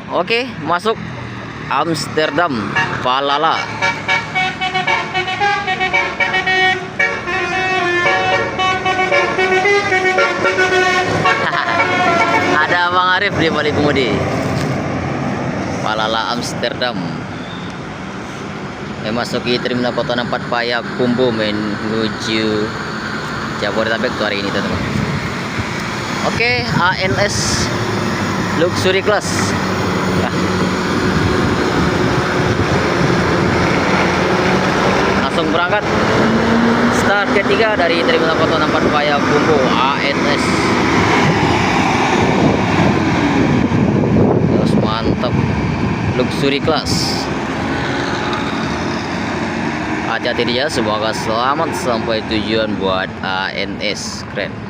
Oke, masuk Amsterdam Valhalla. Ada Bang Arif di balik kemudi. Valhalla Amsterdam. Memasuki terminal kota 4 Payakumbuh menuju Jabodetabek tuh hari ini teman-teman. Oke, ANS Luxury Class. Langsung berangkat. Start ketiga dari terminal kota 4 Payakumbuh ANS. Terus mantap. Luxury Class. Hati-hati dia, semoga selamat sampai tujuan buat ANS. Keren.